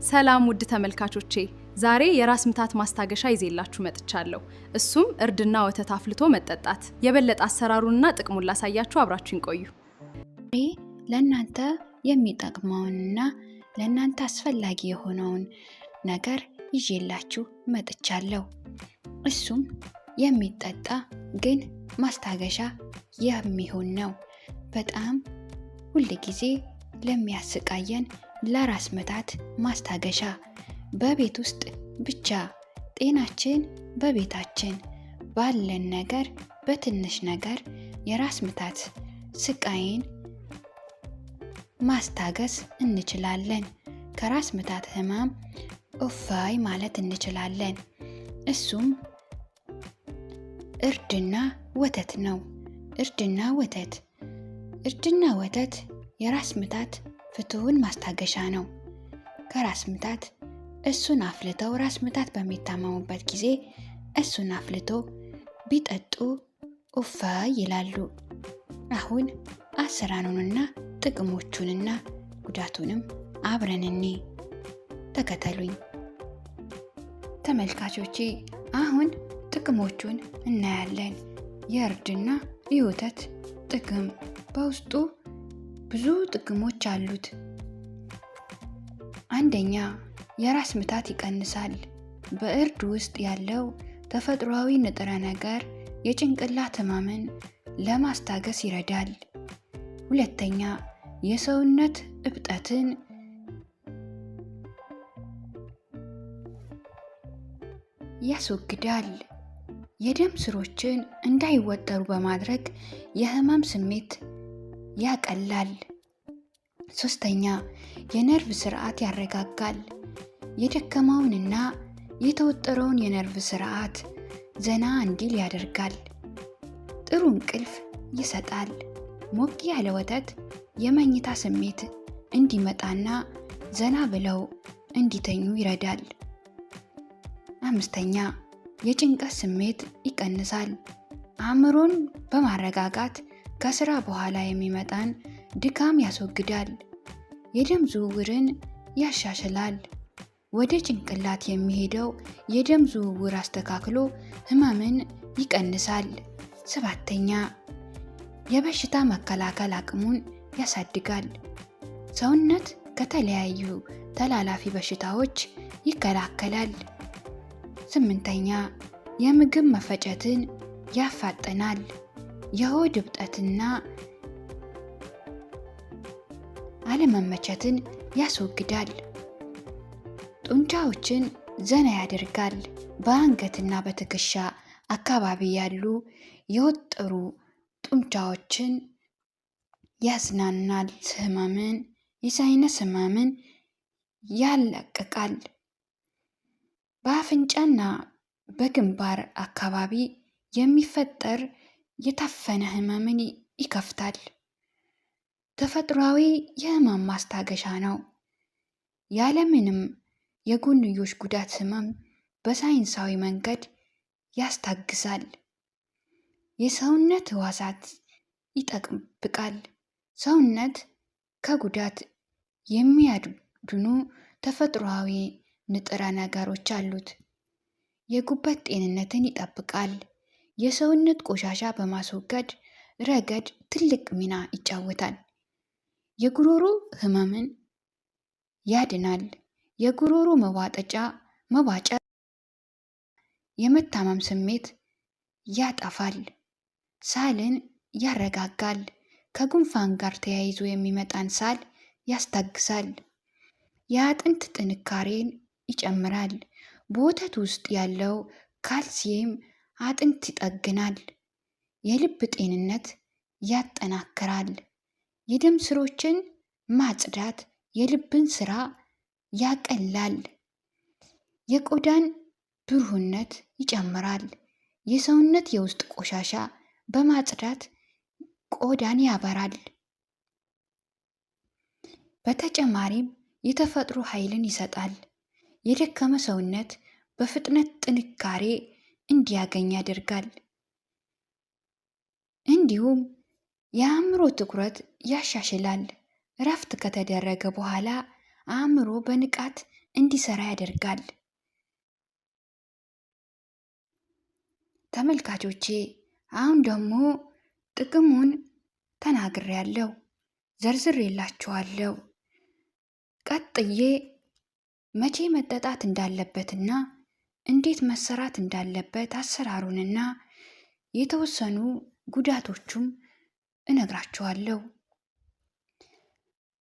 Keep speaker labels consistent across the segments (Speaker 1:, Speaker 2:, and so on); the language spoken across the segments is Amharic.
Speaker 1: ሰላም ውድ ተመልካቾቼ፣ ዛሬ የራስ ምታት ማስታገሻ ይዤላችሁ መጥቻለሁ። እሱም እርድና ወተት አፍልቶ መጠጣት። የበለጠ አሰራሩንና ጥቅሙን ላሳያችሁ፣ አብራችሁን ቆዩ።
Speaker 2: ለእናንተ የሚጠቅመውንና ለእናንተ አስፈላጊ የሆነውን ነገር ይዤላችሁ መጥቻለሁ። እሱም የሚጠጣ ግን ማስታገሻ የሚሆን ነው። በጣም ሁል ጊዜ ለሚያስቃየን ለራስ ምታት ማስታገሻ በቤት ውስጥ ብቻ ጤናችን በቤታችን ባለን ነገር በትንሽ ነገር የራስ ምታት ስቃይን ማስታገስ እንችላለን። ከራስ ምታት ህመም እፎይ ማለት እንችላለን። እሱም እርድና ወተት ነው። እርድና ወተት የራስ ምታት ፍቱን ማስታገሻ ነው። ከራስ ምታት እሱን አፍልተው ራስ ምታት በሚታመሙበት ጊዜ እሱን አፍልቶ ቢጠጡ እፎይ ይላሉ። አሁን አሰራሩንና ጥቅሞቹንና ጉዳቱንም አብረን ተከተሉኝ ተመልካቾቼ። አሁን ጥቅሞቹን እናያለን። የእርድና የወተት ጥቅም በውስጡ ብዙ ጥቅሞች አሉት። አንደኛ፣ የራስ ምታት ይቀንሳል። በእርድ ውስጥ ያለው ተፈጥሯዊ ንጥረ ነገር የጭንቅላት ህመምን ለማስታገስ ይረዳል። ሁለተኛ፣ የሰውነት እብጠትን ያስወግዳል። የደም ስሮችን እንዳይወጠሩ በማድረግ የህመም ስሜት ያቀላል። ሶስተኛ፣ የነርቭ ስርዓት ያረጋጋል። የደከመውንና የተወጠረውን የነርቭ ስርዓት ዘና እንዲል ያደርጋል። ጥሩ እንቅልፍ ይሰጣል። ሞቅ ያለ ወተት የመኝታ ስሜት እንዲመጣና ዘና ብለው እንዲተኙ ይረዳል። አምስተኛ፣ የጭንቀት ስሜት ይቀንሳል። አእምሮን በማረጋጋት ከስራ በኋላ የሚመጣን ድካም ያስወግዳል። የደም ዝውውርን ያሻሽላል። ወደ ጭንቅላት የሚሄደው የደም ዝውውር አስተካክሎ ህመምን ይቀንሳል። ሰባተኛ፣ የበሽታ መከላከል አቅሙን ያሳድጋል። ሰውነት ከተለያዩ ተላላፊ በሽታዎች ይከላከላል። ስምንተኛ፣ የምግብ መፈጨትን ያፋጥናል። የሆድ እብጠትና አለመመቸትን ያስወግዳል። ጡንቻዎችን ዘና ያደርጋል። በአንገትና በትከሻ አካባቢ ያሉ የወጠሩ ጡንቻዎችን ያዝናናል። የሳይነስ ህመምን ያላቅቃል። በአፍንጫና በግንባር አካባቢ የሚፈጠር የታፈነ ህመምን ይከፍታል። ተፈጥሯዊ የህመም ማስታገሻ ነው። ያለምንም የጎንዮሽ ጉዳት ህመም በሳይንሳዊ መንገድ ያስታግሳል። የሰውነት ህዋሳት ይጠብቃል። ሰውነት ከጉዳት የሚያድኑ ተፈጥሯዊ ንጥረ ነገሮች አሉት። የጉበት ጤንነትን ይጠብቃል። የሰውነት ቆሻሻ በማስወገድ ረገድ ትልቅ ሚና ይጫወታል። የጉሮሮ ህመምን ያድናል። የጉሮሮ መዋጨር የመታመም ስሜት ያጠፋል። ሳልን ያረጋጋል። ከጉንፋን ጋር ተያይዞ የሚመጣን ሳል ያስታግሳል። የአጥንት ጥንካሬን ይጨምራል። በወተት ውስጥ ያለው ካልሲየም አጥንት ይጠግናል። የልብ ጤንነት ያጠናክራል። የደም ስሮችን ማጽዳት የልብን ስራ ያቀላል። የቆዳን ብሩህነት ይጨምራል። የሰውነት የውስጥ ቆሻሻ በማጽዳት ቆዳን ያበራል። በተጨማሪም የተፈጥሮ ኃይልን ይሰጣል። የደከመ ሰውነት በፍጥነት ጥንካሬ እንዲያገኝ ያደርጋል። እንዲሁም የአእምሮ ትኩረት ያሻሽላል። እረፍት ከተደረገ በኋላ አእምሮ በንቃት እንዲሰራ ያደርጋል። ተመልካቾቼ አሁን ደግሞ ጥቅሙን ተናግሬያለሁ፣ ዘርዝሬላችኋለሁ። ቀጥዬ መቼ መጠጣት እንዳለበትና እንዴት መሰራት እንዳለበት አሰራሩንና የተወሰኑ ጉዳቶቹም እነግራችኋለሁ።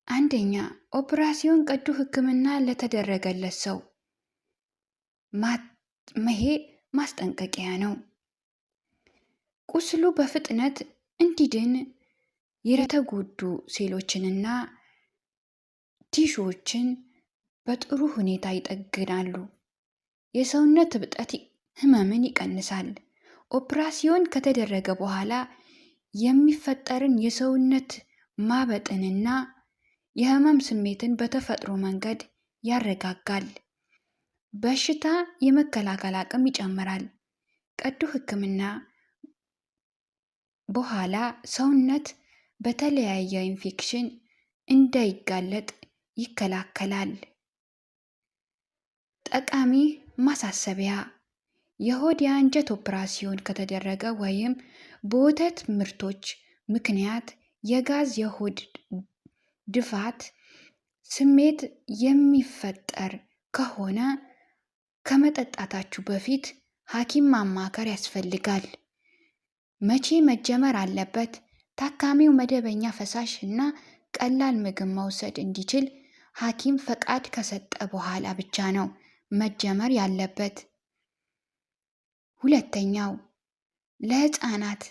Speaker 2: አንደኛ፣ ኦፕራሲዮን ቀዶ ሕክምና ለተደረገለት ሰው ይሄ ማስጠንቀቂያ ነው። ቁስሉ በፍጥነት እንዲድን የተጎዱ ሴሎችንና ቲሹዎችን በጥሩ ሁኔታ ይጠግናሉ። የሰውነት እብጠት ህመምን ይቀንሳል። ኦፕራሲዮን ከተደረገ በኋላ የሚፈጠርን የሰውነት ማበጥንና የህመም ስሜትን በተፈጥሮ መንገድ ያረጋጋል። በሽታ የመከላከል አቅም ይጨምራል። ቀዶ ሕክምና በኋላ ሰውነት በተለያየ ኢንፌክሽን እንዳይጋለጥ ይከላከላል። ጠቃሚ ማሳሰቢያ፣ የሆድ የአንጀት ኦፕራሲዮን ከተደረገ ወይም በወተት ምርቶች ምክንያት የጋዝ የሆድ ድፋት ስሜት የሚፈጠር ከሆነ ከመጠጣታችሁ በፊት ሐኪም ማማከር ያስፈልጋል። መቼ መጀመር አለበት? ታካሚው መደበኛ ፈሳሽ እና ቀላል ምግብ መውሰድ እንዲችል ሐኪም ፈቃድ ከሰጠ በኋላ ብቻ ነው መጀመር ያለበት። ሁለተኛው፣ ለህፃናት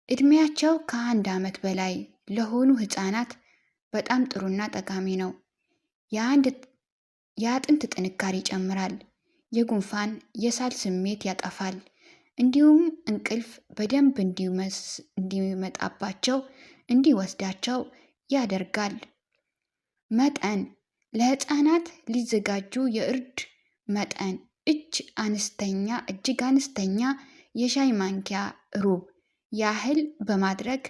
Speaker 2: እድሜያቸው ከ1 ዓመት በላይ ለሆኑ ህፃናት በጣም ጥሩና ጠቃሚ ነው። የአጥንት ጥንካሬ ይጨምራል። የጉንፋን የሳል ስሜት ያጠፋል። እንዲሁም እንቅልፍ በደንብ እንዲመጣባቸው እንዲወስዳቸው ያደርጋል። መጠን፣ ለህፃናት ሊዘጋጁ የእርድ መጠን እጅግ አነስተኛ የሻይ ማንኪያ ሩብ ያህል በማድረግ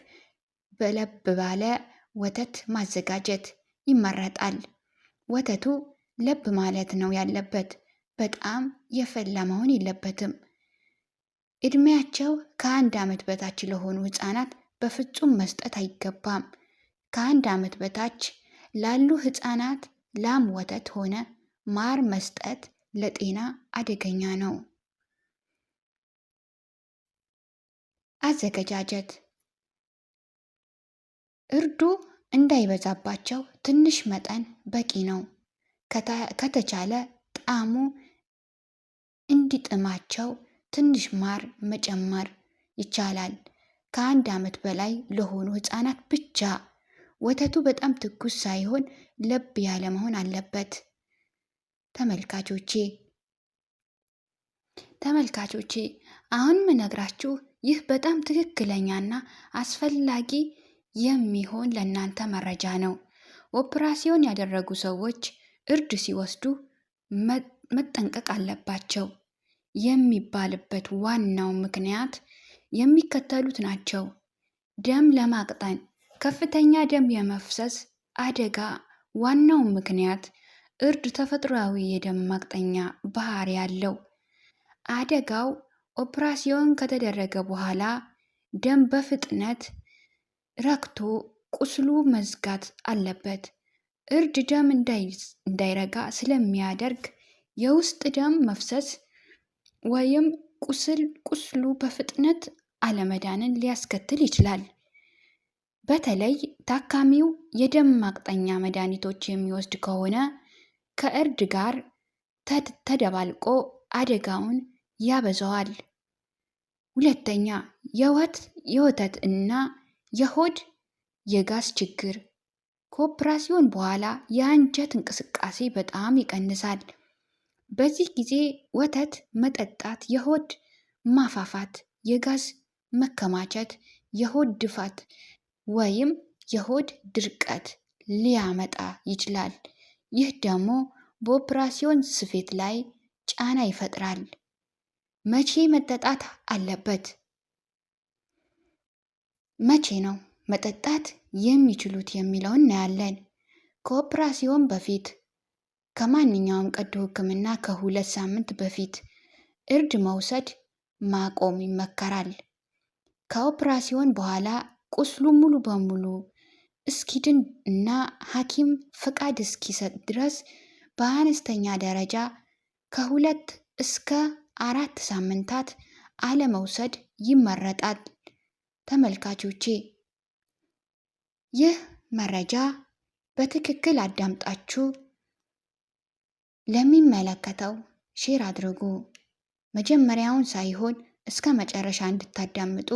Speaker 2: በለብ ባለ ወተት ማዘጋጀት ይመረጣል። ወተቱ ለብ ማለት ነው ያለበት፣ በጣም የፈላ መሆን የለበትም። እድሜያቸው ከ1 ዓመት በታች ለሆኑ ህፃናት በፍጹም መስጠት አይገባም። ከ1 ዓመት በታች ላሉ ህፃናት ላም ወተት ሆነ ማር መስጠት ለጤና አደገኛ ነው። አዘገጃጀት፣ እርዱ እንዳይበዛባቸው ትንሽ መጠን በቂ ነው። ከተቻለ ጣዕሙ እንዲጥማቸው ትንሽ ማር መጨመር ይቻላል። ከ1 ዓመት በላይ ለሆኑ ህፃናት ብቻ። ወተቱ በጣም ትኩስ ሳይሆን ለብ ያለ መሆን አለበት። ተመልካቾቼ አሁን ምነግራችሁ ይህ በጣም ትክክለኛና አስፈላጊ የሚሆን ለእናንተ መረጃ ነው። ኦፕራሲዮን ያደረጉ ሰዎች እርድ ሲወስዱ መጠንቀቅ አለባቸው የሚባልበት ዋናው ምክንያት የሚከተሉት ናቸው። ደም ለማቅጠን፣ ከፍተኛ ደም የመፍሰስ አደጋ ዋናው ምክንያት። እርድ ተፈጥሯዊ የደም ማቅጠኛ ባህሪ ያለው። አደጋው ኦፕራሲዮን ከተደረገ በኋላ ደም በፍጥነት ረክቶ ቁስሉ መዝጋት አለበት። እርድ ደም እንዳይረጋ ስለሚያደርግ የውስጥ ደም መፍሰስ ወይም ቁስሉ በፍጥነት አለመዳንን ሊያስከትል ይችላል። በተለይ ታካሚው የደም ማቅጠኛ መድኃኒቶች የሚወስድ ከሆነ ከእርድ ጋር ተደባልቆ አደጋውን ያበዛዋል። ሁለተኛ፣ የወተት እና የሆድ የጋዝ ችግር። ከኦፕራሲዮን በኋላ የአንጀት እንቅስቃሴ በጣም ይቀንሳል። በዚህ ጊዜ ወተት መጠጣት የሆድ ማፋፋት፣ የጋዝ መከማቸት፣ የሆድ ድፋት ወይም የሆድ ድርቀት ሊያመጣ ይችላል። ይህ ደግሞ በኦፕራሲዮን ስፌት ላይ ጫና ይፈጥራል። መቼ መጠጣት አለበት? መቼ ነው መጠጣት የሚችሉት የሚለውን እናያለን። ከኦፕራሲዮን በፊት ከማንኛውም ቀዶ ሕክምና ከ2 ሳምንት በፊት እርድ መውሰድ ማቆም ይመከራል። ከኦፕራሲዮን በኋላ ቁስሉ ሙሉ በሙሉ እስኪድን እና ሐኪም ፍቃድ እስኪሰጥ ድረስ በአነስተኛ ደረጃ ከ2 እስከ 4 ሳምንታት አለመውሰድ ይመረጣል። ተመልካቾቼ ይህ መረጃ በትክክል አዳምጣችሁ ለሚመለከተው ሼር አድርጉ። መጀመሪያውን ሳይሆን እስከ መጨረሻ እንድታዳምጡ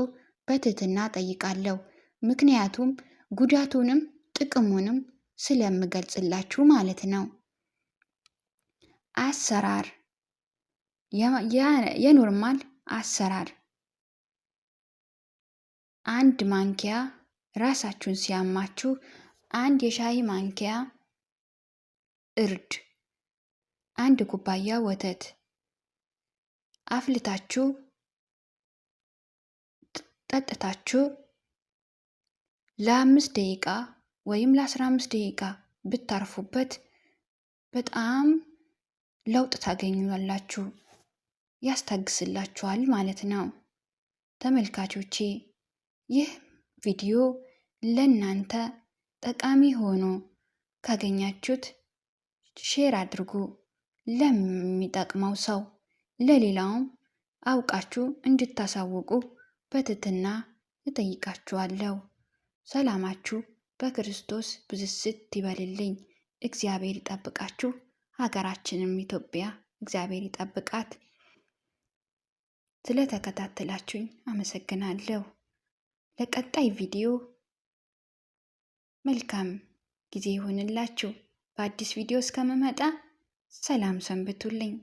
Speaker 2: በትህትና ጠይቃለሁ። ምክንያቱም ጉዳቱንም ጥቅሙንም ስለምገልጽላችሁ ማለት ነው። አሰራር የኖርማል አሰራር 1 ማንኪያ ራሳችሁን ሲያማችሁ 1 የሻይ ማንኪያ እርድ፣ 1 ኩባያ ወተት አፍልታችሁ ጠጥታችሁ ለ5 ደቂቃ ወይም ለ15 ደቂቃ ብታርፉበት በጣም ለውጥ ታገኙላችሁ፣ ያስታግስላችኋል ማለት ነው። ተመልካቾቼ ይህ ቪዲዮ ለእናንተ ጠቃሚ ሆኖ ካገኛችሁት ሼር አድርጉ ለሚጠቅመው ሰው፣ ለሌላውም አውቃችሁ እንድታሳውቁ በትህትና እጠይቃችኋለሁ። ሰላማችሁ በክርስቶስ ብዝስት ይበልልኝ። እግዚአብሔር ይጠብቃችሁ። ሀገራችንም ኢትዮጵያ እግዚአብሔር ይጠብቃት። ስለተከታተላችሁኝ አመሰግናለሁ። ለቀጣይ ቪዲዮ መልካም ጊዜ ይሁንላችሁ። በአዲስ ቪዲዮ እስከምመጣ ሰላም ሰንብቱልኝ።